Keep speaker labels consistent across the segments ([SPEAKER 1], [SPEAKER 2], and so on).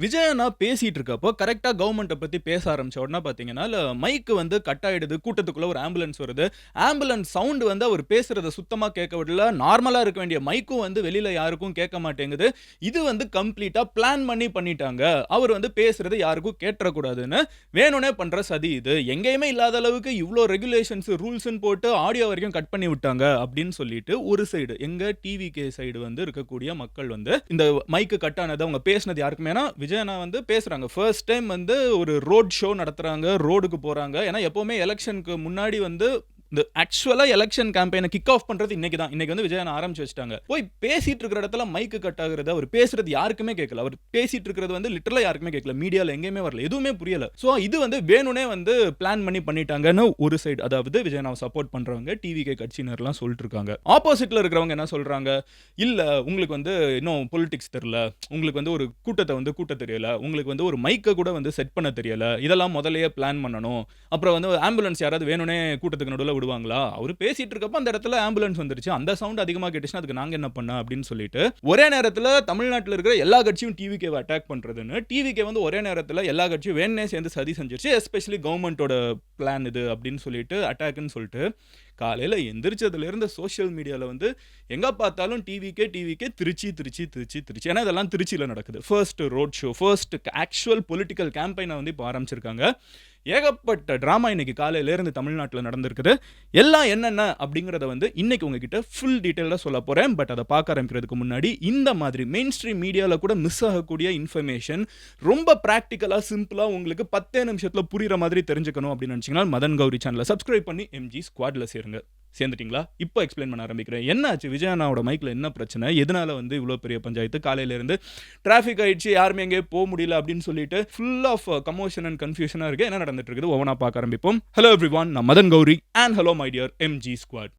[SPEAKER 1] விஜய் அண்ணா பேசிட்டு இருக்கப்போ கரெக்ட்டா கவர்மெண்ட்ட பத்தி பேச ஆரம்பிச்ச உடனே பார்த்தீங்கன்னா, மைக் வந்து கட் ஆயிடுது. கூட்டத்துக்குள்ள ஒரு ஆம்புலன்ஸ் வருது. ஆம்புலன்ஸ் சவுண்ட் வந்து அவர் பேசுறத சுத்தமா கேட்க விடல. நார்மலா இருக்க வேண்டிய மைக்கும் வந்து வெளியில யாருக்கும் கேட்க மாட்டேங்குது. இது வந்து கம்ப்ளீட்டா பிளான் பண்ணி பண்ணிட்டாங்க. அவர் வந்து பேசுறது யாருக்கும் கேட்றக்கூடாதுன்னு வேணும்னே பண்ற சதி இது. எங்கேயுமே இல்லாத அளவுக்கு இவ்ளோ ரெகுலேஷன்ஸ், ரூல்ஸ்ன்னு போட்டு ஆடியோ வரைக்கும் கட் பண்ணி விட்டாங்க அப்படின்னு சொல்லிட்டு ஒரு சைடு எங்க டிவிகே சைடு வந்து இருக்கக்கூடிய மக்கள் வந்து இந்த மைக் கட் ஆனது அவங்க பேசினது யாருக்குமேனா விஜய் அண்ணா வந்து பேசுறாங்க. ஃபர்ஸ்ட் டைம் வந்து ஒரு ரோட் ஷோ நடத்துறாங்க. ரோடுக்கு போறாங்க. ஏன்னா எப்பவுமே எலக்ஷனுக்கு முன்னாடி வந்து இந்த ஆக்சுவலா எலக்ஷன் கேம்பெயினை கிக் ஆஃப் பண்றது இன்னைக்கு தான். இன்னைக்கு வந்து விஜய் அண்ணா ஆரம்பிச்சு வச்சுட்டாங்க. போய் பேசிட்டு இருக்கிற இடத்துல மைக் கட் ஆகுறது, அவர் பேசுறது யாருக்குமே கேட்கல. அவர் பேசிட்டு இருக்கிறது வந்து லிட்டரலா யாருக்குமே கேட்கல. மீடியால எங்கேயுமே வரல. எதுவுமே புரியல. சோ இது வந்து வேணும்னே வந்து பிளான் பண்ணி பண்ணிட்டாங்கன்னு ஒரு சைடு, அதாவது விஜய் அண்ணாவை சப்போர்ட் பண்றவங்க டிவிகே கட்சியினர்லாம் சொல்லிட்டு இருக்காங்க. ஆப்போசிட்ல இருக்கிறவங்க என்ன சொல்றாங்க? இல்ல உங்களுக்கு வந்து இன்னும் பொலிடிக்ஸ் தெரியல. உங்களுக்கு வந்து ஒரு கூட்டத்தை வந்து கூட்ட தெரியல. உங்களுக்கு வந்து ஒரு மைக்க கூட வந்து செட் பண்ண தெரியல. இதெல்லாம் முதல்லயே பிளான் பண்ணணும். அப்புறம் வந்து ஆம்புலன்ஸ் யாராவது வேணும்னே கூட்டத்துக்கு நடுவுல விடுவாங்களா? அவரு பேசிட்டு இருக்கப்ப அந்த இடத்துல ஆம்புலன்ஸ் வந்துருச்சு. அந்த சவுண்ட் அதிகமா கேட்டுச்சுன்னா அதுக்கு நாங்க என்ன பண்ண அப்படின்னு சொல்லிட்டு ஒரே நேரத்துல தமிழ்நாட்டுல இருக்கிற எல்லா கட்சியும் டிவிகேவை அட்டாக் பண்றதுன்னு டிவிகே வந்து ஒரே நேரத்துல எல்லா கட்சியும் வேணும்னே சேர்ந்து சதி செஞ்சிருச்சு. எஸ்பெஷலி கவர்மெண்டோட பிளான் இது அப்படின்னு சொல்லிட்டு அட்டாக்னு சொல்லிட்டு காலையில எந்திரிச்சதுல இருந்து சோஷியல் மீடியால வந்து எங்க பார்த்தாலும் டிவிகே திருச்சி திருச்சி திருச்சி திருச்சி. ஏன்னா இதெல்லாம் திருச்சியில நடக்குது. First road show, first actual political கேம்பெயினை வந்து இப்போ ஆரம்பிச்சிருக்காங்க. ஏகப்பட்ட டிராமா இன்னைக்கு காலையில இருந்து தமிழ்நாட்டில் நடந்திருக்குது. எல்லாம் என்னென்ன அப்படிங்கிறத வந்து இன்னைக்கு உங்ககிட்ட ஃபுல் டீட்டெயிலாக சொல்ல போறேன். பட் அதை பார்க்க ஆரம்பிக்கிறதுக்கு முன்னாடி இந்த மாதிரி மெயின் ஸ்ட்ரீம் மீடியாவில் கூட மிஸ் ஆகக்கூடிய இன்ஃபர்மேஷன் ரொம்ப ப்ராக்டிக்கலாக சிம்பிளாக உங்களுக்கு 10 நிமிஷத்தில் புரியுற மாதிரி தெரிஞ்சுக்கணும் அப்படின்னு நினச்சிங்கன்னா மதன் கௌரி சேனலை சப்ஸ்கிரைப் பண்ணி எம்ஜி ஸ்குவாட்ல சேருங்க. சேர்ந்துட்டீங்களா? இப்போ எக்ஸ்பிளைன் பண்ண ஆரம்பிக்கிறேன். என்னாச்சு விஜய் அண்ணாவோட மைக்கில் என்ன பிரச்சனை? எதனால வந்து இவ்வளோ பெரிய பஞ்சாயத்து? காலையில இருந்து டிராஃபிக் ஆயிடுச்சு, யாருமே எங்கேயே போக முடியல அப்படின்னு சொல்லிட்டு ஃபுல் ஆஃப் கமோஷன் அண்ட் கன்ஃபியூஷனாக இருக்கு. என்ன நடந்துட்டு இருக்குது ஒவ்வொன்றா பார்க்க ஆரம்பிப்போம். ஹலோ எவ்ரிவான், நான் Madan Gowri and hello my dear MG squad.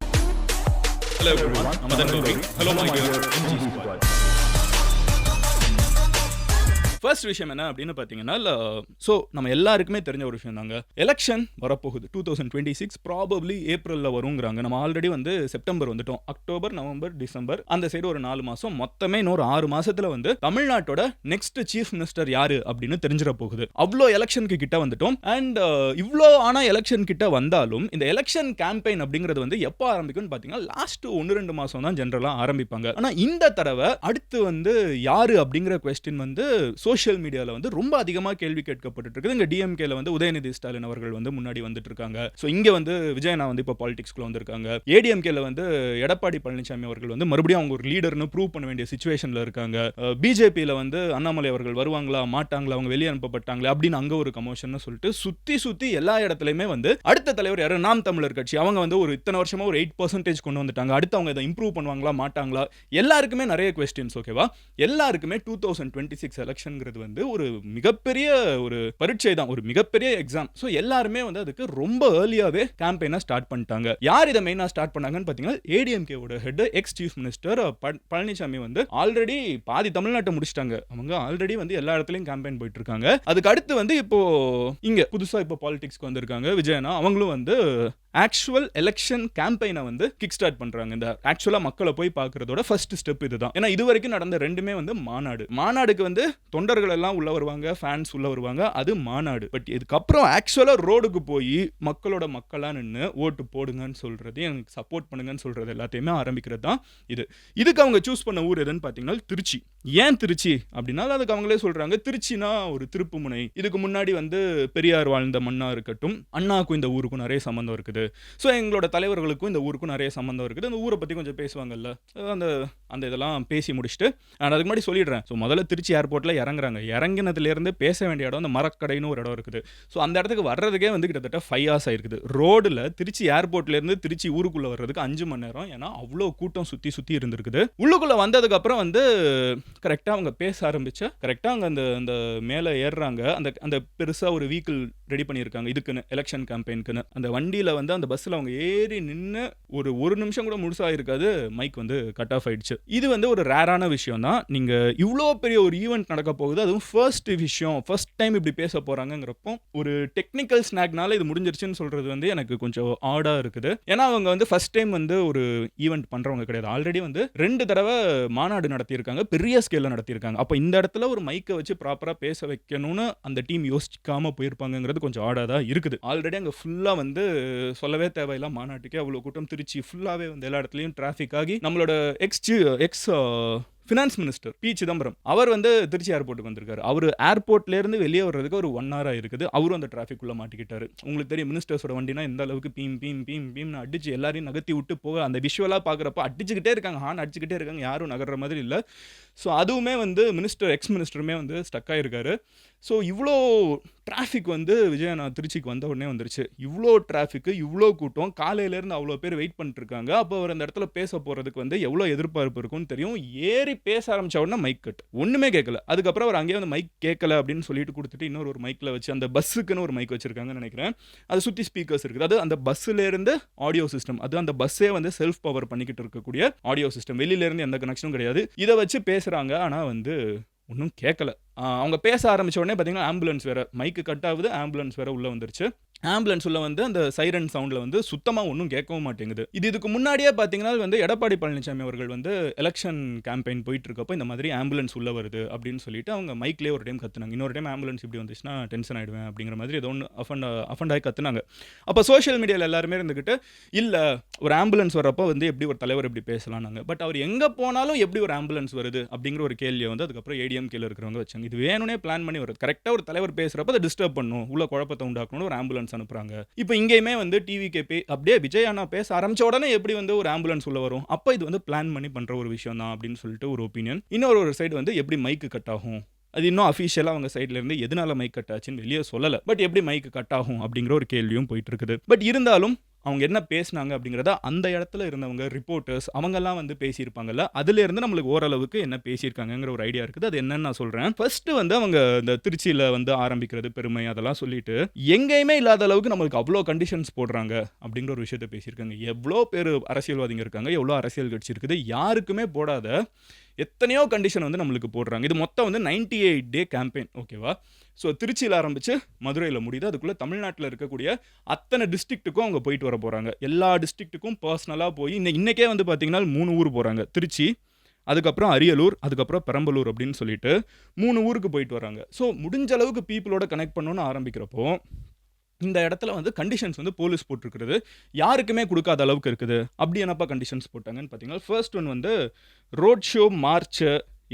[SPEAKER 1] Hello everyone, நான் Madan Gowri. Hello my dear MG squad. First விஷயம் என்ன அப்படின்னு பார்த்தீங்கன்னா, ஸோ நம்ம எல்லாருக்குமே தெரிஞ்ச ஒரு விஷயம் தாங்க. எலெக்ஷன் வரப்போகுது 2026 ப்ராபப்ளி ஏப்ரலில் வருங்கிறாங்க. நம்ம ஆல்ரெடி வந்து செப்டம்பர் வந்துட்டோம். அக்டோபர், நவம்பர், டிசம்பர் அந்த சைடு ஒரு 4 மாதம், மொத்தமே இன்னொரு 6 மாசத்துல வந்து தமிழ்நாட்டோட நெக்ஸ்ட் சீஃப் மினிஸ்டர் யாரு அப்படின்னு தெரிஞ்சிட போகுது. அவ்வளோ எலெக்ஷனுக்கு கிட்ட வந்துட்டோம். அண்ட் இவ்வளோ ஆனால் எலெக்ஷன் கிட்ட வந்தாலும் இந்த எலெக்ஷன் கேம்பெயின் அப்படிங்கிறது வந்து எப்போ ஆரம்பிக்கும்னு பார்த்தீங்கன்னா லாஸ்ட் 1-2 மாதம் தான் ஜென்ரலாக ஆரம்பிப்பாங்க. ஆனால் இந்த தடவை அடுத்து வந்து யாரு அப்படிங்கிற கொஸ்டின் வந்து சோஷியல் மீடியாவில் வந்து ரொம்ப அதிகமாக கேள்வி கேட்கப்பட்டு இருக்குது. இங்கே டிஎம்கேல வந்து உதயநிதி ஸ்டாலின் அவர்கள் வந்து முன்னாடி வந்துட்டு இருக்காங்க. ஸோ இங்கே வந்து விஜய் அண்ணா வந்து இப்போ பாலிடிக்ஸ்குள்ள வந்திருக்காங்க. ஏடிஎம்கேல வந்து எடப்பாடி பழனிசாமி அவர்கள் வந்து மறுபடியும் அவங்க ஒரு லீடர்னு ப்ரூவ் பண்ண வேண்டிய சிச்சுவேஷனில் இருக்காங்க. பிஜேபியில் வந்து அண்ணாமலை அவர்கள் வருவாங்களா மாட்டாங்களா, அவங்க வெளியே அனுப்பப்பட்டாங்களா அப்படின்னு அங்கே ஒரு கமோஷன் சொல்லிட்டு சுற்றி எல்லா இடத்துலையுமே வந்து அடுத்த தலைவர் யாரு, நாம் தமிழர் கட்சி, அவங்க வந்து ஒரு இத்தனை வருஷமா ஒரு 8% கொண்டு வந்துட்டாங்க. அடுத்து அவங்க இதை இம்ப்ரூவ் பண்ணுவாங்களா மாட்டாங்களா, எல்லாருக்குமே நிறைய கொஸ்டின்ஸ். ஓகேவா? எல்லாருக்குமே 2026 எலெக்ஷன் வந்து ஒரு மிகப்பெரிய ஒரு பரீட்சை தான், ஒரு மிகப்பெரிய எக்ஸாம். சோ எல்லாருமே வந்து அதுக்கு ரொம்ப ஏர்லியாவே கேம்பெயினை ஸ்டார்ட் பண்ணிட்டாங்க. யார் இதை மெயினா ஸ்டார்ட் பண்ணாங்கன்னு பாத்தீங்கன்னா ஏடிஎம்கே ஓட head X chief minister Palaniswami வந்து ஆல்ரெடி பாதி தமிழ்நாட்டை முடிச்சிட்டாங்க. அவங்க ஆல்ரெடி வந்து எல்லா இடத்துலயும் கேம்பெயின் போயிட்டு இருக்காங்க. அதுக்கு அடுத்து வந்து இப்போ இங்க புதுசா இப்போ பாலிடிக்ஸ்க்கு வந்திருக்காங்க விஜயனா. அவங்களும் வந்து ஆக்சுவல் எலெக்ஷன் கேம்பெயினை வந்து கிக் ஸ்டார்ட் பண்றாங்க. இந்த ஆக்சுவலா மக்களை போய் பார்க்கறதோட ஃபர்ஸ்ட் ஸ்டெப் இதுதான். ஏன்னா இது வரைக்கும் நடந்த ரெண்டுமே வந்து மாநாடுக்கு வந்து தொண்டர்கள் எல்லாம் உள்ள வருவாங்க, ஃபேன்ஸ் உள்ள வருவாங்க, அது மாநாடு. பட் இதுக்கப்புறம் ஆக்சுவலா ரோடுக்கு போய் மக்களோட மக்களா நின்று ஓட்டு போடுங்கன்னு சொல்றது, எனக்கு சப்போர்ட் பண்ணுங்கன்னு சொல்றது எல்லாத்தையுமே ஆரம்பிக்கிறது தான் இது. இதுக்கு அவங்க சூஸ் பண்ண ஊர் எதுன்னு பார்த்தீங்கன்னா திருச்சி. ஏன் திருச்சி அப்படின்னா அதுக்கு அவங்களே சொல்றாங்க, திருச்சினா ஒரு திருப்பு முனை. இதுக்கு முன்னாடி வந்து பெரியார் வாழ்ந்த மண்ணா இருக்கட்டும், அண்ணாக்கும் இந்த ஊருக்கும் நிறைய சம்பந்தம் இருக்குது. ஸோ எங்களோட தலைவர்களுக்கும் இந்த ஊருக்கும் நிறைய சம்பந்தம் இருக்குது. அந்த ஊரை பற்றி கொஞ்சம் பேசுவாங்கல்ல, அந்த இதெல்லாம் பேசி முடிச்சுட்டு நான் அதுக்கு முன்னாடி சொல்லிடுறேன். ஸோ முதல்ல திருச்சி ஏர்போர்ட்டில் இறங்குறாங்க. இறங்கினதுலேருந்து பேச வேண்டிய இடம் அந்த மரக்கடைன்னு ஒரு இடம் இருக்குது. ஸோ அந்த இடத்துக்கு வர்றதுக்கே வந்து கிட்டத்தட்ட 5 hours ஆயிருக்குது. ரோடில் திருச்சி ஏர்போர்ட்லேருந்து திருச்சி ஊருக்குள்ளே வர்றதுக்கு 5 மணி நேரம். ஏன்னா அவ்வளோ கூட்டம் சுற்றி இருந்திருக்குது. உள்ளுக்குள்ளே வந்ததுக்கப்புறம் வந்து கரெக்டாக அவங்க பேச ஆரம்பிச்சா கரெக்டாக அவங்க அந்த மேலே ஏறுறாங்க. அந்த பெருசாக ஒரு வீக்கிள் ரெடி பண்ணியிருக்காங்க இதுக்குன்னு, எலெக்ஷன் கேம்பெயினுக்குன்னு. அந்த வண்டியில் வந்து அந்த பஸ்ஸில் அவங்க ஏறி நின்று ஒரு நிமிஷம் கூட முழுசாக இருக்காது, மைக் வந்து கட் ஆஃப் ஆயிடுச்சு. இது வந்து ஒரு ரேரான விஷயம் தான். நீங்கள் இவ்வளோ பெரிய ஒரு ஈவெண்ட் நடக்க போகுது வரப்போகுது, அதுவும் ஃபர்ஸ்ட் விஷயம், ஃபர்ஸ்ட் டைம் இப்படி பேச போகிறாங்கங்கிறப்போ ஒரு டெக்னிக்கல் ஸ்நாக்னால இது முடிஞ்சிருச்சுன்னு சொல்கிறது வந்து எனக்கு கொஞ்சம் ஆடாக இருக்குது. ஏன்னா அவங்க வந்து ஃபர்ஸ்ட் டைம் வந்து ஒரு ஈவெண்ட் பண்ணுறவங்க கிடையாது. ஆல்ரெடி வந்து 2 தடவை மாநாடு நடத்தியிருக்காங்க, பெரிய ஸ்கேலில் நடத்தியிருக்காங்க. அப்போ இந்த இடத்துல ஒரு மைக்கை வச்சு ப்ராப்பராக பேச வைக்கணும்னு அந்த டீம் யோசிக்காமல் போயிருப்பாங்கங்கிறது கொஞ்சம் ஆடாக தான் இருக்குது. ஆல்ரெடி அங்கே ஃபுல்லாக வந்து சொல்லவே தேவையில்லை, மாநாட்டுக்கே அவ்வளோ கூட்டம், திருச்சி ஃபுல்லாகவே வந்து எல்லா இடத்துலையும் டிராஃபிக் ஆகி நம்மளோட ex finance minister P Chidambaram அவர் வந்து திருச்சி ஏர்போர்ட்டுக்கு வந்திருக்காரு. அவர் ஏர்போர்ட்லேருந்து வெளியே வர்றதுக்கு ஒரு 1 hour இருக்குது. அவரும் அந்த டிராஃபிக்குள்ளே மாட்டிக்கிட்டாரு. உங்களுக்கு தெரியும் மினிஸ்டர்ஸோட வண்டினா எந்த அளவுக்கு பீம்னு அடிச்சு எல்லாரையும் நகர்த்தி விட்டு போக, அந்த விஷுவலாக பார்க்குறப்ப அடிச்சுக்கிட்டே இருக்காங்க, ஹார்ன் அடிச்சுக்கிட்டே இருக்காங்க, யாரும் நகர்ற மாதிரி இல்லை. ஸோ அதுவுமே வந்து எக்ஸ் மினிஸ்டருமே வந்து ஸ்டக் ஆகிருக்காரு. ஸோ இவ்வளோ டிராஃபிக் வந்து நான் திருச்சிக்கு வந்த உடனே வந்துருச்சு. இவ்வளோ டிராஃபிக்கு, இவ்வளோ கூட்டம், காலையிலேருந்து அவ்வளோ பேர் வெயிட் பண்ணிட்டுருக்காங்க. அப்போ அவர் அந்த இடத்துல பேச போகிறதுக்கு வந்து எவ்வளோ எதிர்பார்ப்பு இருக்கும்னு தெரியும். ஏறி பேச ஆரம்பித்த உடனே மைக் கட், ஒன்றுமே கேட்கல. அதுக்கப்புறம் அவர் அங்கேயே வந்து மைக் கேட்கல அப்படின்னு சொல்லிட்டு கொடுத்துட்டு இன்னொரு மைக்கில் வச்சு, அந்த பஸ்ஸுக்குன்னு ஒரு மைக் வச்சுருக்காங்கன்னு நினைக்கிறேன், அதை சுற்றி ஸ்பீக்கர்ஸ் இருக்குது. அது அந்த பஸ்ஸுலேருந்து ஆடியோ சிஸ்டம், அது அந்த பஸ்ஸே வந்து செல்ஃப் பவர் பண்ணிக்கிட்டு இருக்கக்கூடிய ஆடியோ சிஸ்டம், வெளியிலேருந்து எந்த கனெக்ஷனும் கிடையாது. இதை வச்சு பேசுகிறாங்க. ஆனால் வந்து ஒன்றும் கேட்கல. அவங்க பேச ஆரம்பித்த உடனே பார்த்தீங்கன்னா ஆம்புலன்ஸ் வேறு, மைக்கு கட் ஆகுது, ஆம்புலன்ஸ் வேறு உள்ளே வந்துருச்சு. ஆம்புலன்ஸ் உள்ள வந்து அந்த சைரன் சவுண்டில் வந்து சுத்தமாக ஒன்றும் கேட்கவும் மாட்டேங்குது. இதுக்கு முன்னாடியே பார்த்தீங்கன்னா வந்து எடப்பாடி பழனிசாமி அவர்கள் வந்து எலெக்ஷன் கேம்பெயின் போயிட்டு இருக்கப்போ இந்த மாதிரி ஆம்புலன்ஸ் உள்ளே வருது அப்படின்னு சொல்லிட்டு அவங்க மைக்லேயே ஒரு டைம் கத்துனாங்க. இன்னொரு டைம் ஆம்புலன்ஸ் இப்படி வந்துச்சுன்னா டென்ஷன் ஆகிடுவேன் அப்படிங்கிற மாதிரி ஏதோ ஒன்று அஃபண்டாகி கத்துனாங்க. அப்போ சோஷியல் மீடியாவில் எல்லாருமே இருந்துக்கிட்டு இல்லை ஒரு ஆம்புலன்ஸ் வரப்போ வந்து எப்படி ஒரு தலைவர் எப்படி பேசலாம்னாங்க. பட் அவர் எங்கே போனாலும் எப்படி ஒரு ஆம்புலன்ஸ் வருது அப்படிங்கிற ஒரு கேள்வியை வந்து அதுக்கப்புறம் ஏடிஎம்கேல இருக்கிறவங்க வச்சாங்க. இது வேணும்னே பிளான் பண்ணி வருது. கரெக்டாக ஒரு தலைவர் பேசுகிறப்ப அதை டிஸ்டர்ப் பண்ணும், உள்ள குழப்பத்தை உண்டாக்கணும், ஒரு ஆம்புலன்ஸ் அனுப்புறாங்க. இப்போ இங்கேயுமே வந்து டிவிகே அப்படியே விஜய் அண்ணா பேச ஆரம்பிச்ச உடனே எப்படி வந்து ஒரு ஆம்புலன்ஸ் உள்ள வரும்? அப்போ இது வந்து பிளான் பண்ணி பண்ற ஒரு விஷயம் தான் அப்படின்னு சொல்லிட்டு ஒரு ஒப்பீனியன். இன்னொரு சைடு வந்து எப்படி மைக்கு கட் ஆகும், அது இன்னும் அஃபிஷியலாக அவங்க சைட்ல இருந்து எதனால மைக் கட் ஆச்சுன்னு வெளியே சொல்லலை. பட் எப்படி மைக்கு கட் ஆகும் அப்படிங்கிற ஒரு கேள்வியும் போயிட்டு இருக்குது. பட் இருந்தாலும் அவங்க என்ன பேசினாங்க அப்படிங்கிறத அந்த இடத்துல இருந்தவங்க ரிப்போர்ட்டர்ஸ் அவங்கெல்லாம் வந்து பேசியிருப்பாங்கல்ல, அதுல இருந்து நம்மளுக்கு ஓரளவுக்கு என்ன பேசியிருக்காங்கிற ஒரு ஐடியா இருக்குது. அது என்னன்னு நான் சொல்றேன். ஃபர்ஸ்ட் வந்து அவங்க இந்த திருச்சியில வந்து ஆரம்பிக்கிறது பெருமை அதெல்லாம் சொல்லிட்டு எங்கேயுமே இல்லாத அளவுக்கு நம்மளுக்கு அவ்வளோ கண்டிஷன்ஸ் போடுறாங்க அப்படிங்கிற ஒரு விஷயத்த பேசியிருக்காங்க. எவ்வளோ பேர் அரசியல்வாதிங்க இருக்காங்க, எவ்வளோ அரசியல் கட்சி இருக்குது, யாருக்குமே போடாத எத்தனையோ கண்டிஷன் வந்து நம்மளுக்கு போடுறாங்க. இது மொத்தம் வந்து 98 day கேம்பெயின், ஓகேவா? ஸோ திருச்சியில் ஆரம்பித்து மதுரையில் முடியுது. அதுக்குள்ளே தமிழ்நாட்டில் இருக்கக்கூடிய அத்தனை டிஸ்ட்ரிக்ட்டுக்கும் அவங்க போயிட்டு வர போகிறாங்க. எல்லா டிஸ்ட்ரிக்ட்டுக்கும் பர்சனலாக போய் இன்றைக்கே வந்து பார்த்திங்கன்னா 3 ஊர் போகிறாங்க. திருச்சி, அதுக்கப்புறம் அரியலூர், அதுக்கப்புறம் பெரம்பலூர் அப்படின்னு சொல்லிட்டு 3 ஊருக்கு போயிட்டு வராங்க. ஸோ முடிஞ்ச அளவுக்கு பீப்புளோட கனெக்ட் பண்ணணும்னு ஆரம்பிக்கிறப்போ இந்த இடத்துல வந்து கண்டிஷன்ஸ் வந்து போலீஸ் போட்டிருக்கிறது யாருக்குமே கொடுக்காத அளவுக்கு இருக்குது. அப்படி என்னப்பா கண்டிஷன்ஸ் போட்டாங்கன்னு பார்த்தீங்கன்னா, ஃபர்ஸ்ட் ஒன் வந்து ரோட் ஷோ, மார்ச்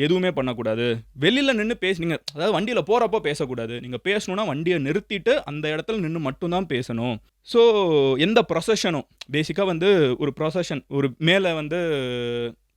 [SPEAKER 1] எதுவுமே பண்ணக்கூடாது. வெளியில் நின்று பேசுனீங்க, அதாவது வண்டியில் போகிறப்போ பேசக்கூடாது. நீங்கள் பேசணுன்னா வண்டியை நிறுத்திட்டு அந்த இடத்துல நின்று மட்டும்தான் பேசணும். ஸோ எந்த ப்ரொசஷனும் பேசிக்காக வந்து ஒரு ப்ரொசஷன், ஒரு மேலே வந்து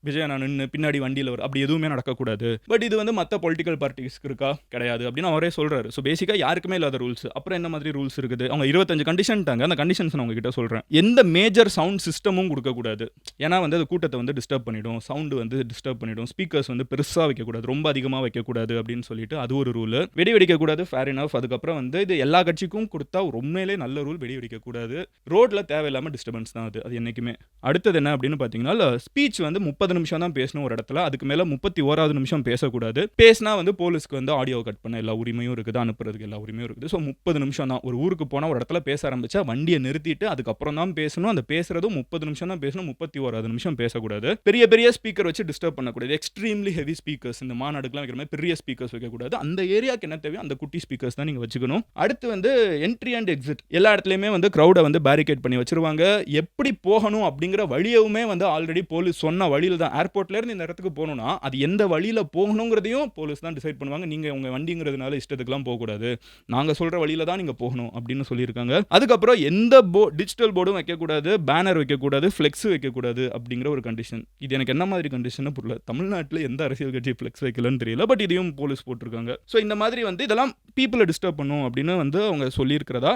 [SPEAKER 1] விஜய் நான் நின்று பின்னாடி வண்டியில் வரும், அப்படி எதுவுமே நடக்கக்கூடாது. பட் இது வந்து மற்ற பொலிட்டிக்கல் பார்ட்டிஸ்க்கு இருக்கா கிடையாது அப்படின்னு அவரே சொல்கிறாரு. ஸோ பேசிக்காக யாருக்குமே இல்லாத ரூல்ஸ். அப்புறம் என்ன மாதிரி ரூல்ஸ் இருக்குது? அவங்க 25 கண்டிஷன்ட்டாங்க. அந்த கண்டிஷன்ஸ் நான் உங்ககிட்ட சொல்கிறேன். எந்த மேஜர் சவுண்ட் சிஸ்டமும் கொடுக்கக்கூடாது. ஏன்னா வந்து அது கூட்டத்தை வந்து டிஸ்டர்ப் பண்ணிடும், சவுண்டு வந்து டிஸ்டர்ப் பண்ணிடும். ஸ்பீக்கர்ஸ் வந்து பெருசாக வைக்கக்கூடாது, ரொம்ப அதிகமாக வைக்கக்கூடாது அப்படின்னு சொல்லிட்டு அது ஒரு ரூல். வெடி வெடிக்கக்கூடாது, ஃபேர் இனஃப். அதுக்கப்புறம் வந்து இது எல்லா கட்சிக்கும் கொடுத்தா உண்மையிலே நல்ல ரூல், வெடி வெடிக்கக்கூடாது. ரோட்டில் தேவையில்லாமல் டிஸ்டர்பன்ஸ் தான் அது என்றைக்குமே. அடுத்தது என்ன அப்படின்னு பார்த்தீங்கன்னா, ஸ்பீச் வந்து 30 நிமிஷம் தான் பேசணும் ஒரு இடத்துல. அதுக்கு மேல 31வது நிமிஷம் பேசக்கூடாது. பேசினா வந்து போலீஸ்க்கு வந்து ஆடியோ கட் பண்ண எல்லா உரிமையும் இருக்குது, அனுப்புறதுக்கு எல்லா உரிமையும் இருக்குது. ஸோ 30 நிமிஷம் தான். ஒரு ஊருக்கு போனால் ஒரு இடத்துல பேச ஆரம்பிச்சா வண்டியை நிறுத்திட்டு அதுக்கப்புறம் தான் பேசணும். அந்த பேசுறதும் 30 நிமிஷம் தான் பேசணும், 31வது நிமிஷம் பேசக்கூடாது. பெரிய பெரிய ஸ்பீக்கர் வச்சு டிஸ்டர்ப் பண்ணக்கூடாது. எக்ஸ்ட்ரீம்லி ஹெவி ஸ்பீக்கர்ஸ், இந்த மாநாடுக்குலாம் வைக்கிற மாதிரி பெரிய ஸ்பீக்கர்ஸ் வைக்கக்கூடாது. அந்த ஏரியாவுக்கு என்ன தேவையோ அந்த குட்டி ஸ்பீக்கர்ஸ் தான் நீங்கள் வச்சுக்கணும். அடுத்து வந்து என்ட்ரி அண்ட் எக்ஸிட் எல்லா இடத்துலையுமே வந்து க்ரௌடை வந்து பேரிகேட் பண்ணி வச்சிருவாங்க. எப்படி போகணும் அப்படிங்கிற வழியவுமே வந்து ஆல்ரெடி போலீஸ் சொன்ன வழியில் தான். ஏர்போர்ட்லேருந்து இந்த இடத்துக்கு போகணும்னா அது எந்த வழியில் போகணுங்கிறதையும் போலீஸ் தான் டிசைட் பண்ணுவாங்க. நீங்கள் உங்கள் வண்டிங்கிறதுனால இஷ்டத்துக்குலாம் போகக்கூடாது, நாங்கள் சொல்கிற வழியில் தான் நீங்கள் போகணும் அப்படின்னு சொல்லியிருக்காங்க. அதுக்கப்புறம் எந்த டிஜிட்டல் போர்டும் வைக்கக்கூடாது, பேனர் வைக்கக்கூடாது, ஃப்ளெக்ஸ் வைக்கக்கூடாது அப்படிங்கிற ஒரு கண்டிஷன். இது எனக்கு என்ன மாதிரி கண்டிஷன் புரியல. தமிழ்நாட்டில் எந்த அரசியல் கட்சி ஃப்ளெக்ஸ் வைக்கலன்னு தெரியல, பட் இதையும் போலீஸ் போட்டிருக்காங்க. ஸோ இந்த மாதிரி வந்து இதெல்லாம் பீப்புளை டிஸ்டர்ப் பண்ணும் அப்படின்னு வந்து அவங்க சொல்லியிருக்கிறதா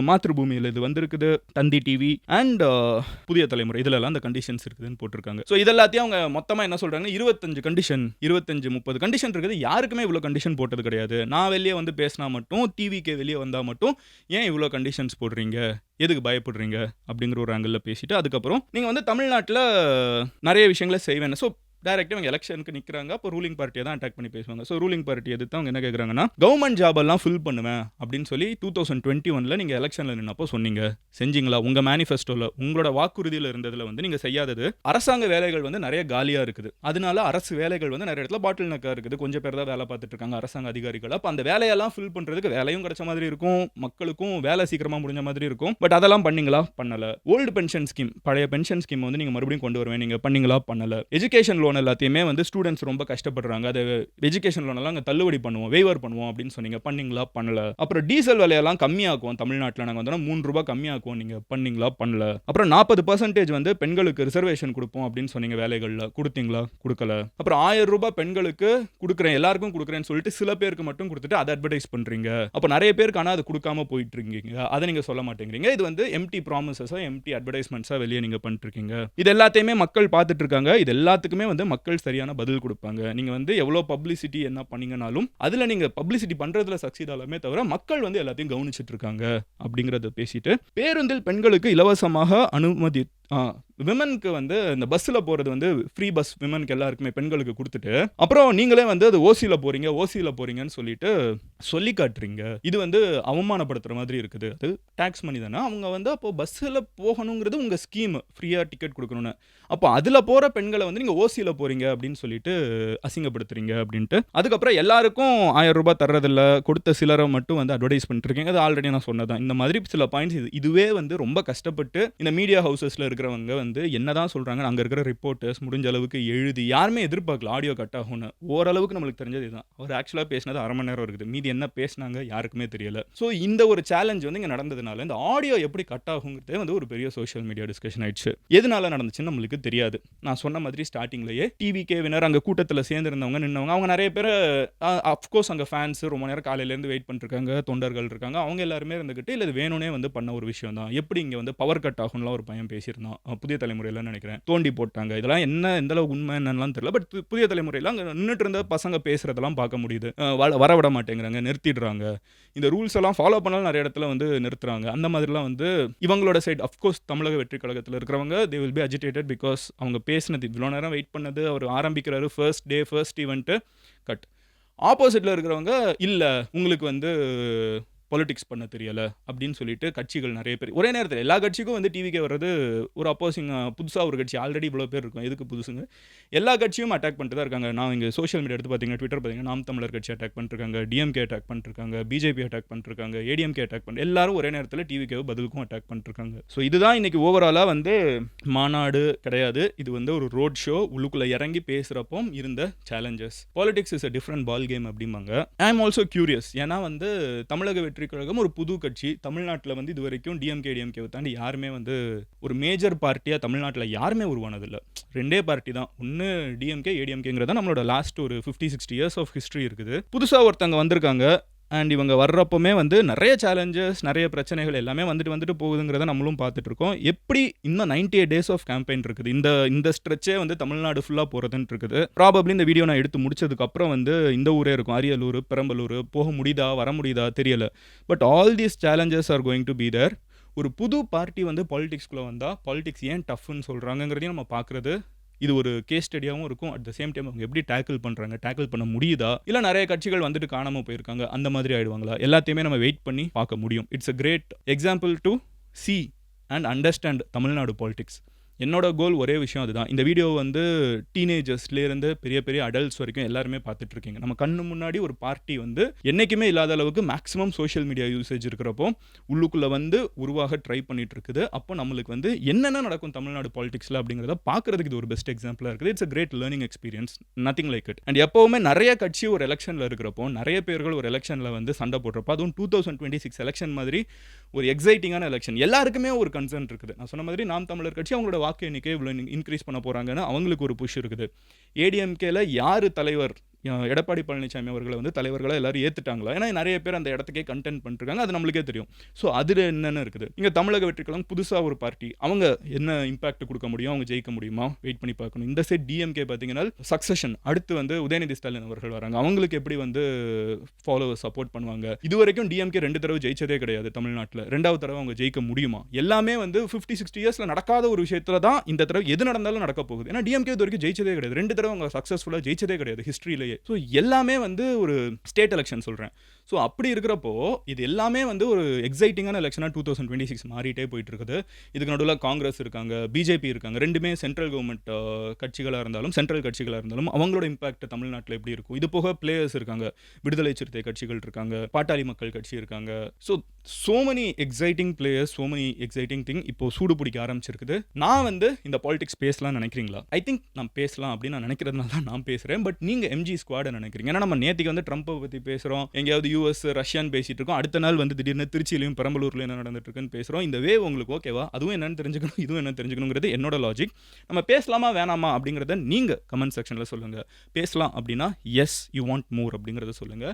[SPEAKER 1] மாத்ருபூமியில் இது வந்திருக்குது, தந்தி டிவி அண்ட் புதிய தலைமுறை இதிலெல்லாம் அந்த கண்டிஷன்ஸ் இருக்குதுன்னு போட்டிருக்காங்க. ஸோ இதெல்லாத்தையும் அவங்க மொத்தமாக என்ன சொல்கிறாங்க, 25 கண்டிஷன், 25-30 கண்டிஷன் இருக்குது. யாருக்குமே இவ்வளோ கண்டிஷன் போட்டது கிடையாது. நான் வெளியே வந்து பேசினா மட்டும், டிவிக்கு வெளியே வந்தால் மட்டும் ஏன் இவ்வளோ கண்டிஷன்ஸ் போடுறீங்க, எதுக்கு பயப்படுறீங்க அப்படிங்கிற ஒரு ஆங்கிளில் பேசிட்டு அதுக்கப்புறம் நீங்கள் வந்து தமிழ்நாட்டில் நிறைய விஷயங்களை செய்வேன். ஸோ டைரக்டா இவங்க எலெக்ஷனுக்கு நிக்கிறாங்க. அப்போ ரூலிங் பார்ட்டியை தான் அட்டாக் பண்ணி பேசுவாங்க. ஸோ ரூலிங் பார்ட்டி எதிர்த்து அவங்க என்ன கேட்குறாங்கன்னா, கவர்மெண்ட் ஜாப் எல்லாம் ஃபில் பண்ணுவேன் அப்படின்னு சொல்லி 2021ல நீங்க எலெக்ஷன்ல நின்னப்போ சொன்னீங்க. செஞ்சீங்களா? உங்க மேனிஃபெஸ்டோல உங்களோட வாக்குறுதியில இருந்ததுல வந்து நீங்க செய்யாதது, அரசாங்க வேலைகள் வந்து நிறைய காலியா இருக்குது. அதனால அரசு வேலைகள் வந்து நிறைய இடத்துல பாட்டில் நெக்கா இருக்குது. கொஞ்சம் பேர் தான் வேலை பார்த்துட்டு இருக்காங்க அரசாங்க அதிகாரிகள். அப்ப அந்த வேலையெல்லாம் ஃபில் பண்றதுக்கு வேலையும் கிடைச்ச மாதிரி இருக்கும், மக்களுக்கும் வேலை சீக்கிரமா முடிஞ்ச மாதிரி இருக்கும். பட் அதெல்லாம் பண்ணீங்களா? பண்ணல. ஓல்டு பென்ஷன் ஸ்கீம், பழைய பென்ஷன் ஸ்கீம் வந்து நீங்க மறுபடியும் கொண்டு வருவேன், நீங்க பண்ணீங்களா? பண்ணல. எஜுகேஷன் லோன் எல்லாத்தையுமே வந்து ஸ்டூடெண்ட்ஸ் ரொம்ப கஷ்டப்படுறாங்க, அது எஜுகேஷன் லோன் எல்லாம் தள்ளுபடி பண்ணுவோம், வேவர் பண்ணுவோம் அப்படின்னு சொன்னீங்க, பண்ணீங்களா? பண்ணல. அப்புறம் டீசல் விலையெல்லாம் கம்மியாக்குவோம், தமிழ்நாட்டில் நாங்கள் வந்து 3 ரூபாய் கம்மியாக்குவோம், நீங்க பண்ணீங்களா? பண்ணல. அப்புறம் 40% வந்து பெண்களுக்கு ரிசர்வேஷன் கொடுப்போம் அப்படின்னு சொன்னீங்க, வேலைகள்ல கொடுத்தீங்களா? கொடுக்கல. அப்புறம் 1000 ரூபாய் பெண்களுக்கு கொடுக்குறேன், எல்லாருக்கும் கொடுக்குறேன்னு சொல்லிட்டு சில பேருக்கு மட்டும் கொடுத்துட்டு அதை அட்வர்டைஸ் பண்றீங்க. அப்போ நிறைய பேருக்கு ஆனால் அது கொடுக்காம போயிட்டு இருக்கீங்க, அதை நீங்க சொல்ல மாட்டேங்கிறீங்க. இது வந்து எம்டி ப்ராமிசஸா, எம்டி அட்வர்டைஸ்மெண்ட்ஸா வெளியே நீங்க பண்ணிட்டு இருக்கீங்க. இது எல்லாத்தையுமே மக்கள் பார்த்துட்டு இருக்காங்க. இது எல்லாத்துக்குமே வந்து மக்கள் சரியான பதில் கொடுப்பாங்க. நீங்க வந்து எவ்வளவு பப்ளிசிட்டி என்ன பண்ணீங்கனாலும் அதுல நீங்க பப்ளிசிட்டி பண்றதுல சக்சீட் ஆகலாமே தவிர மக்கள் வந்து எல்லாத்தையும் கவனிச்சிட்டு இருக்காங்க அப்படிங்கறத பேசிட்டு, பேருந்தில் பெண்களுக்கு இலவசமாக அனுமதி, விமனுக்கு வந்து இந்த பஸ்ல போறது வந்து ஃப்ரீ பஸ் விமனுக்கு எல்லாருக்குமே பெண்களுக்கு கொடுத்துட்டு, அப்புறம் நீங்களே வந்து அது ஓசியில போறீங்கன்னு சொல்லிட்டு சொல்லி காட்டுறீங்க. இது வந்து அவமானப்படுத்துற மாதிரி இருக்குது. அது டாக்ஸ் மணி தானே. அவங்க வந்து அப்போ பஸ்ல போகணுங்கிறது உங்க ஸ்கீம், ஃப்ரீயா டிக்கெட் கொடுக்கணும்னு. அப்போ அதுல போற பெண்களை வந்து நீங்க ஓசியில போறீங்க அப்படின்னு சொல்லிட்டு அசிங்கப்படுத்துறீங்க அப்படின்ட்டு. அதுக்கப்புறம் எல்லாருக்கும் 1000 ரூபாய் தர்றதில்ல, கொடுத்த சிலரை மட்டும் வந்து அட்வர்டைஸ் பண்ணிட்டு இருக்கீங்க. அது ஆல்ரெடி நான் சொன்னதான். இந்த மாதிரி சில பாயிண்ட்ஸ் இதுவே வந்து ரொம்ப கஷ்டப்பட்டு இந்த மீடியா ஹவுசஸ்ல இருக்கிறவங்க வந்து என்னதான் சொல்றாங்க, அங்க இருக்கிற ரிப்போர்ட்டர்ஸ் முடிஞ்ச அளவுக்கு எழுதி, யாருமே எதிர்பார்க்கல ஆடியோ கட் ஆகும்னு. ஓரளவுக்கு நம்மளுக்கு தெரிஞ்சது இதுதான். அவர் ஆக்சுவலா பேசினது 1/2 மணி நேரம் இருக்குது, மீதி என்ன பேசினாங்க யாருக்குமே தெரியல. ஸோ இந்த ஒரு சேலஞ்ச் வந்து இங்க நடந்ததுனால இந்த ஆடியோ எப்படி கட் ஆகுங்கிறதே வந்து ஒரு பெரிய சோஷியல் மீடியா டிஸ்கஷன் ஆயிடுச்சு. எதனால நடந்துச்சுன்னு நம்மளுக்கு தெரியாது. நான் சொன்ன மாதிரி ஸ்டார்டிங்லேயே டிவிகே வினர் அங்கே கூட்டத்தில் சேர்ந்திருந்தவங்க நின்னவங்க, அவங்க நிறைய பேர் அஃப்கோர்ஸ் அங்கே ஃபேன்ஸ் ரொம்ப நேரம் காலையிலேருந்து வெயிட் பண்ணிருக்காங்க, தொண்டர்கள் இருக்காங்க, அவங்க எல்லாருமே இருந்துக்கிட்டு இல்லை இது வேணும்னே வந்து பண்ண ஒரு விஷயம் தான். எப்படி இங்கே வந்து பவர் கட் ஆகும்லாம் ஒரு பையன் பேசியிருந்தான், புதிய தலைமுறையில் நினைக்கிறேன், தோண்டி போட்டாங்க. இதெல்லாம் என்ன எந்த அளவுக்கு உண்மை என்னன்னு தெரியல. பட் புதிய தலைமுறையில் அங்கே நின்றுட்டு இருந்த பசங்க பேசுறதெல்லாம் பார்க்க முடியுது. வரவிட மாட்டேங்கிறாங்க, நிறுத்திடுறாங்க. இந்த ரூல்ஸ் எல்லாம் ஃபாலோ பண்ணாலும் நிறைய இடத்துல வந்து நிறுத்துறாங்க. அந்த மாதிரிலாம் வந்து இவங்களோட சைட் அஃப்கோர்ஸ் தமிழக வெற்றி கழகத்தில் இருக்கிறவங்க they will be agitated because அவங்க பேசினது இவ்வளோ நேரம் வெயிட் பண்ணது, அவர் ஆரம்பிக்கிறாரு first day first event cut. ஆப்போசிட்டில் இருக்கிறவங்க இல்லை உங்களுக்கு வந்து பொலிட்டிக்ஸ் பண்ண தெரியலை அப்படின்னு சொல்லிட்டு கட்சிகள் நிறைய பேர் ஒரே நேரத்தில் எல்லா கட்சிக்கும் வந்து டிவிக்கே வர்றது ஒரு அப்போசிங், புதுசாக ஒரு கட்சி ஆல்ரெடி இவ்வளோ பேர் இருக்கும், எதுக்கு புதுசுங்க. எல்லா கட்சியும் அட்டாக் பண்ணிட்டு தான் இருக்காங்க. நான் இங்கே சோஷியல் மீடியா எடுத்து பார்த்தீங்கன்னா ட்விட்டர் பார்த்தீங்கன்னா நாம் தமிழர் கட்சி அட்டாக் பண்ணிருக்காங்க, டிஎம்கே அட்டாக் பண்ணிருக்காங்க, பிஜேபி அட்டாக் பண்ணிருக்காங்க, ஏடிஎம்கே அட்டாக் பண்ணி எல்லாரும் ஒரே நேரத்தில் டிவிக்கே பதிலுக்கும் அட்டாக் பண்ணிருக்காங்க. ஸோ இதுதான் இன்னைக்கு ஓவராலாக வந்து மாநாடு கிடையாது, இது வந்து ஒரு ரோட் ஷோ. உள்ளுக்குள்ளே இறங்கி பேசுகிறப்போ இருந்த challenges. Politics is a different ball game அப்படிம்பாங்க. I am also curious. ஏன்னா வந்து தமிழக வெற்றி கழகம் ஒரு புது கட்சி. தமிழ்நாட்டில் வந்து இது வரைக்கும் டிஎம்கே தாண்டி யாருமே வந்து ஒரு மேஜர் பார்ட்டியா தமிழ்நாட்டில் யாருமே உருவானதில்லை. 2 பார்ட்டி தான், ஒன்று டிஎம்கே ஏடிஎம்கேங்கிறதா நம்மளோட லாஸ்ட் ஒரு 50-60 இயர்ஸ் ஆஃப் ஹிஸ்ட்ரி இருக்குது. புதுசாக ஒருத்தங்க வந்திருக்காங்க அண்ட் இவங்க வர்றப்பமே வந்து நிறைய சேலஞ்சஸ், நிறைய பிரச்சனைகள் எல்லாமே வந்துட்டு போகுதுங்கிறத நம்மளும் பார்த்துட்டு இருக்கோம். எப்படி இன்னும் 98 days ஆஃப் கேம்பெயின் இருக்குது, இந்த ஸ்ட்ரெச்சே வந்து தமிழ்நாடு ஃபுல்லாக போகிறதுன்னு இருக்குது. ப்ராபப்ளி இந்த வீடியோ நான் எடுத்து முடிச்சதுக்கு அப்புறம் வந்து இந்த ஊரே இருக்கும், அரியலூர், பெரம்பலூர், போக முடியுதா வர முடியுதா தெரியல. But all these challenges are going to be there. ஒரு புது பார்ட்டி வந்து பாலிடிக்ஸ்குள்ளே வந்தால் பாலிடிக்ஸ் ஏன் டஃப்னு சொல்கிறாங்கிறதையும் நம்ம பார்க்குறது இது ஒரு கேஸ் ஸ்டடியாகவும் இருக்கும். அட் த சேம் டைம் அவங்க எப்படி டேக்கிள் பண்ணுறாங்க, டேக்கிள் பண்ண முடியுதா, இல்லை நிறைய கட்சிகள் வந்துட்டு காணாமல் போயிருக்காங்க அந்த மாதிரி ஆயிடுவாங்களா, எல்லாத்தையுமே நம்ம வெயிட் பண்ணி பார்க்க முடியும். It's a great example to see and understand Tamil Nadu politics. என்னோட கோல் ஒரே விஷயம் அதுதான். இந்த வீடியோ வந்து டீனேஜர்ஸ்லேருந்து பெரிய பெரிய அடல்ட்ஸ் வரைக்கும் எல்லாருமே பார்த்துட்டு இருக்கீங்க. நம்ம கண்ணு முன்னாடி ஒரு பார்ட்டி வந்து என்றைக்குமே இல்லாத அளவுக்கு மேக்ஸிமம் சோஷியல் மீடியா யூசேஜ் இருக்கிறப்போ உள்ளுக்குள்ளே வந்து உருவாக ட்ரை பண்ணிட்டு இருக்குது. அப்போ நம்மளுக்கு வந்து என்னென்ன நடக்கும் தமிழ்நாடு பாலிடிக்ஸில் அப்படிங்கிறத பார்க்குறதுக்கு இது ஒரு பெஸ்ட் எக்ஸாம்பிளாக இருக்குது. It's a great learning experience, nothing like it. And எப்போவுமே நிறைய கட்சி ஒரு எலெக்ஷனில் இருக்கிறப்போ, நிறைய பேர்கள் ஒரு எலெக்ஷனில் வந்து சண்டை போடுறப்போ, அதுவும் 2026 எலெக்ஷன் மாதிரி ஒரு எக்ஸைட்டிங்கான எலெக்ஷன், எல்லாருக்குமே ஒரு கன்சர்ன் இருக்குது. நான் சொன்ன மாதிரி நாம் தமிழர் கட்சி அவங்களோட வாக்கு எண்ணிக்கை இவ்வளோ இன்க்ரீஸ் பண்ண போகிறாங்கன்னு அவங்களுக்கு ஒரு புஷ் இருக்குது. ஏடிஎம்கேல யார் தலைவர், எடப்பாடி பழனிசாமி அவர்களை வந்து தலைவர்களா எல்லாரும் ஏத்துட்டாங்களா? ஏன்னா நெறைய பேர் அந்த இடத்துக்கே கண்டென்ட் பண்ணிருக்காங்க. அது நம்மளுக்கே தெரியும். ஸோ அதுல என்னென்ன இருக்குது? இங்க தமிழக வெற்றிக்கழகம் புதுசா ஒரு பார்ட்டி. அவங்க என்ன இம்பாக்ட் குடுக்க முடியும்? அவங்க ஜெயிக்க முடியுமா? வெயிட் பண்ணி பார்க்கணும். இந்த சைட் டிஎம்கே பார்த்தீங்கன்னா, சக்சஷன் அடுத்து வந்து உதயநிதி ஸ்டாலின் அவர்கள் வராங்க. அவங்களுக்கு எப்படி வந்து ஃபாலோவர்ஸ் சப்போர்ட் பண்ணுவாங்க? இதுவரைக்கும் டிஎம்கே 2 தடவ ஜெயிச்சதே கிடையாது தமிழ்நாட்டுல. 2வது தடவ அவங்க ஜெயிக்க முடியுமா? எல்லாமே வந்து 50, 60 இயர்ஸ்ல நடக்காத ஒரு விஷயத்துல தான் இந்த தடவ எது நடந்தாலும் நடக்க போகுது. ஏன்னா டிஎம்கே இதுவரைக்கும் ஜெயிச்சதே கிடையாது. 2 தடவ அவங்க சக்சஸ்ஃபுல்லா ஜெயிச்சதே கிடையாது ஹிஸ்டரியிலேயே. ஸோ எல்லாமே வந்து ஒரு ஸ்டேட் எலக்ஷன் சொல்றேன். ஸோ அப்படி இருக்கிறப்போ இது எல்லாமே வந்து ஒரு எக்ஸைட்டிங்கான எலெக்ஷனா 2026 மாறிட்டே போயிட்டு இருக்குது. இதுக்கு நடுவுல காங்கிரஸ் இருக்காங்க, பிஜேபி இருக்காங்க. 2மே சென்ட்ரல் கவர்மெண்ட் கட்சிகளா இருந்தாலும், சென்ட்ரல் கட்சிகளா இருந்தாலும் அவங்களோட இம்பாக்ட் தமிழ்நாட்டுல எப்படி இருக்கும்? இது போக பிளேயர்ஸ் இருக்காங்க. விடுதலை சிறுத்தை கட்சிகள் இருக்காங்க, பாட்டாளி மக்கள் கட்சி இருக்காங்க. So many exciting players, so many exciting thing இப்போ சூடு பிடிக்க ஆரம்பிச்சிருக்குது. நான் வந்து இந்த பாலிடிக்ஸ் பேசலாம் நினைக்கிறீங்களா? ஐ திங்க் நான் பேசலாம் அப்படின்னு நான் நினைக்கிறதுனால தான் நான் பேசுறேன். பட் நீங்க எம்ஜி ஸ்குவாட் நினைக்கிறீங்க. ஏன்னா நம்ம நேத்திக்கு வந்து ட்ரம்ப்பை பத்தி பேசுறோம், எங்கேயாவது யூஎஸ் ரஷ்யான்னு பேசிட்டு இருக்கோம். அடுத்த நாள் வந்து திடீர்னு திருச்சியிலையும் பெரம்பலூர்ல என்ன நடந்துட்டு இருக்குன்னு பேசுறோம். இந்த வேவ் உங்களுக்கு ஓகேவா? அதுவும் என்னன்னு தெரிஞ்சுக்கணும், இதுவும் என்னன்னு தெரிஞ்சுக்கணுங்கிறது என்னோட லாஜிக். நம்ம பேசலாமா வேணாமா அப்படிங்கிறத நீங்க கமெண்ட் செக்ஷன்ல சொல்லுங்க. பேசலாம் அப்படின்னா எஸ் யூ வாண்ட் மோர் அப்படிங்கிறத சொல்லுங்க.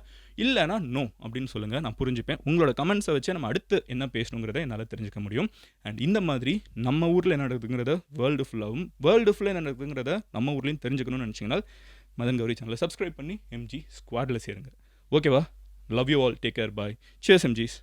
[SPEAKER 1] இல்லைனா நோ அப்படின்னு சொல்லுங்க. நான் புரிஞ்சுப்பேன். உங்களோட கமெண்ட்ஸை வச்சு நம்ம அடுத்து என்ன பேசணுங்கிறத என்னால் தெரிஞ்சுக்க முடியும். அண்ட் இந்த மாதிரி நம்ம ஊரில் என்ன நடக்குதுங்கிறத வேர்ல்டு ஃபுல்லாகவும், வேர்ல்டு ஃபுல்லாக என்ன நடக்குதுங்கிறத நம்ம ஊர்லேயும் தெரிஞ்சுக்கணும்னு நினச்சிங்கன்னா மதன் கௌரி சேனலை சப்ஸ்கிரைப் பண்ணி எம்ஜி ஸ்குவாடில் சேருங்க. ஓகேவா? Love you all. Take care. Bye. Cheers எம்ஜிஸ்.